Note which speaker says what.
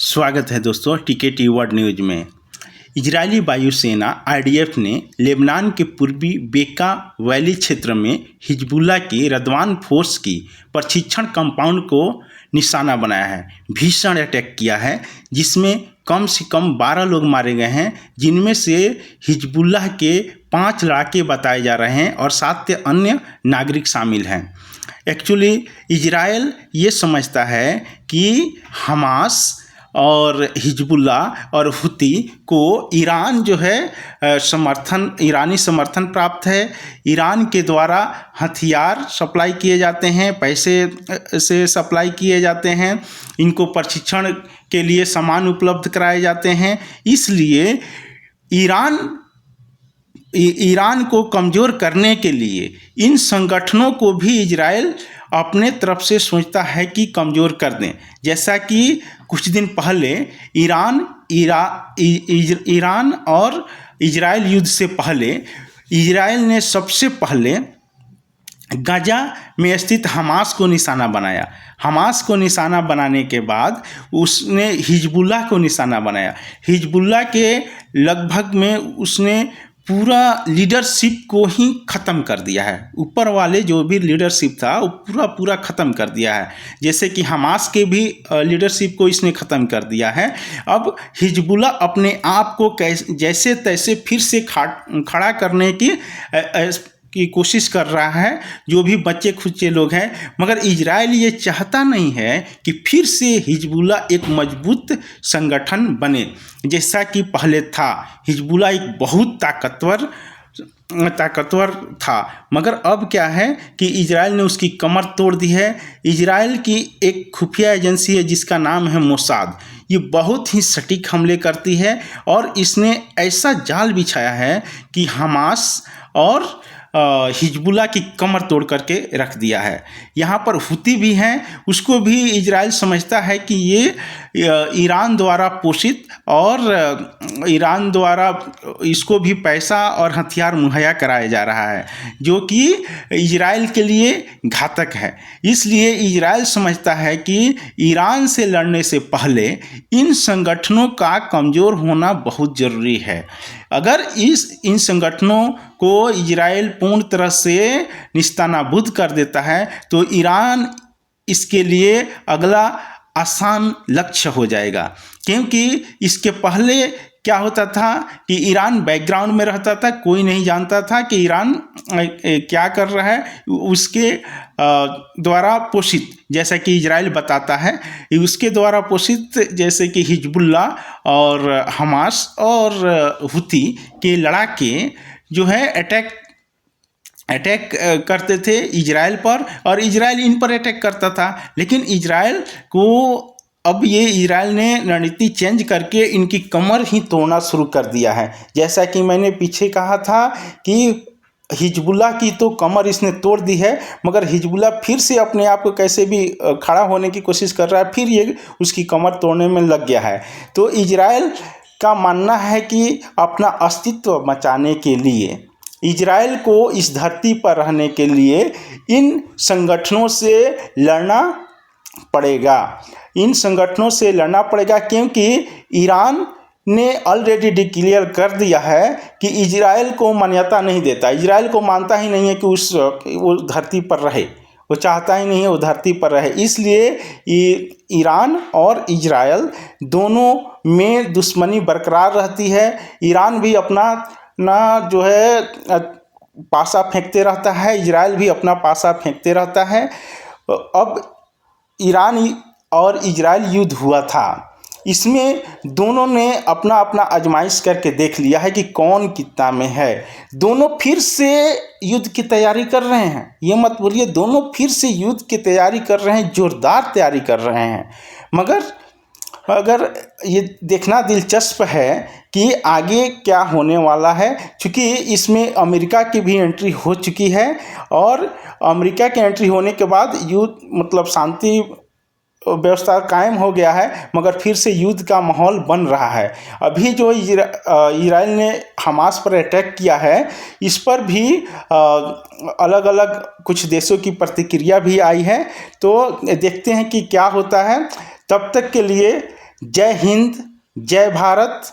Speaker 1: स्वागत है दोस्तों टीके वर्ल्ड न्यूज में। इजरायली वायुसेना आईडीएफ ने लेबनान के पूर्वी बेका वैली क्षेत्र में हिजबुल्लाह की रदवान फोर्स की प्रशिक्षण कंपाउंड को निशाना बनाया है। भीषण अटैक किया है जिसमें कम से कम 12 लोग मारे गए हैं, जिनमें से हिजबुल्लाह के 5 लड़ाके बताए जा रहे हैं और 7 अन्य नागरिक शामिल हैं। एक्चुअली इजराइल ये समझता है कि हमास और हिजबुल्लाह और हुती को ईरान जो है ईरानी समर्थन प्राप्त है। ईरान के द्वारा हथियार सप्लाई किए जाते हैं, पैसे से सप्लाई किए जाते हैं, इनको प्रशिक्षण के लिए सामान उपलब्ध कराए जाते हैं। इसलिए ईरान को कमज़ोर करने के लिए इन संगठनों को भी इजराइल अपने तरफ से सोचता है कि कमज़ोर कर दें। जैसा कि कुछ दिन पहले ईरान और इजराइल युद्ध से पहले इजराइल ने सबसे पहले गाजा में स्थित हमास को निशाना बनाया। हमास को निशाना बनाने के बाद उसने हिजबुल्लाह को निशाना बनाया। हिजबुल्लाह के लगभग में उसने पूरा लीडरशिप को ही ख़त्म कर दिया है। ऊपर वाले जो भी लीडरशिप था वो पूरा ख़त्म कर दिया है। जैसे कि हमास के भी लीडरशिप को इसने ख़त्म कर दिया है। अब हिजबुल्लाह अपने आप को जैसे तैसे फिर से खड़ा करने की कोशिश कर रहा है, जो भी बच्चे खुच्चे लोग हैं। मगर इजराइल ये चाहता नहीं है कि फिर से हिजबुल्लाह एक मजबूत संगठन बने जैसा कि पहले था। हिजबुल्लाह एक बहुत ताकतवर था, मगर अब क्या है कि इजराइल ने उसकी कमर तोड़ दी है। इजराइल की एक खुफिया एजेंसी है जिसका नाम है मोसाद। ये बहुत ही सटीक हमले करती है और इसने ऐसा जाल बिछाया है कि हमास और हिजबुल्लाह की कमर तोड़ करके रख दिया है। यहाँ पर हुती भी हैं, उसको भी इजराइल समझता है कि ये ईरान द्वारा पोषित और ईरान द्वारा इसको भी पैसा और हथियार मुहैया कराया जा रहा है, जो कि इजराइल के लिए घातक है। इसलिए इजराइल समझता है कि ईरान से लड़ने से पहले इन संगठनों का कमज़ोर होना बहुत ज़रूरी है। अगर इन संगठनों को इजराइल पूर्ण तरह से निस्तानाबूद कर देता है तो ईरान इसके लिए अगला आसान लक्ष्य हो जाएगा। क्योंकि इसके पहले क्या होता था कि ईरान बैकग्राउंड में रहता था, कोई नहीं जानता था कि ईरान क्या कर रहा है। उसके द्वारा पोषित, जैसा कि इजराइल बताता है, उसके द्वारा पोषित जैसे कि हिजबुल्लाह और हमास और हुती के लड़ाके जो है अटैक करते थे इजराइल पर और इजराइल इन पर अटैक करता था। लेकिन इजराइल ने रणनीति चेंज करके इनकी कमर ही तोड़ना शुरू कर दिया है। जैसा कि मैंने पीछे कहा था कि हिजबुल्लाह की तो कमर इसने तोड़ दी है, मगर हिजबुल्लाह फिर से अपने आप को कैसे भी खड़ा होने की कोशिश कर रहा है, फिर ये उसकी कमर तोड़ने में लग गया है। तो इजराइल का मानना है कि अपना अस्तित्व बचाने के लिए इजराइल को इस धरती पर रहने के लिए इन संगठनों से लड़ना पड़ेगा। क्योंकि ईरान ने ऑलरेडी डिक्लेयर कर दिया है कि इजराइल को मान्यता नहीं देता। इजराइल को मानता ही नहीं है कि वो धरती पर रहे, वो चाहता ही नहीं है वो धरती पर रहे। इसलिए ईरान और इजराइल दोनों में दुश्मनी बरकरार रहती है। ईरान भी अपना जो है पासा फेंकते रहता है, इजराइल भी अपना पासा फेंकते रहता है। अब ईरान और इजराइल युद्ध हुआ था, इसमें दोनों ने अपना आजमाइश करके देख लिया है कि कौन कितना में है। दोनों फिर से युद्ध की तैयारी कर रहे हैं। ये मत बोलिए, दोनों फिर से युद्ध की तैयारी कर रहे हैं, जोरदार तैयारी कर रहे हैं। मगर अगर ये देखना दिलचस्प है कि आगे क्या होने वाला है, क्योंकि इसमें अमेरिका की भी एंट्री हो चुकी है और अमेरिका की एंट्री होने के बाद युद्ध शांति व्यवस्था कायम हो गया है, मगर फिर से युद्ध का माहौल बन रहा है। अभी जो इजराइल ने हमास पर अटैक किया है, इस पर भी अलग अलग कुछ देशों की प्रतिक्रिया भी आई है। तो देखते हैं कि क्या होता है। तब तक के लिए जय हिंद, जय भारत।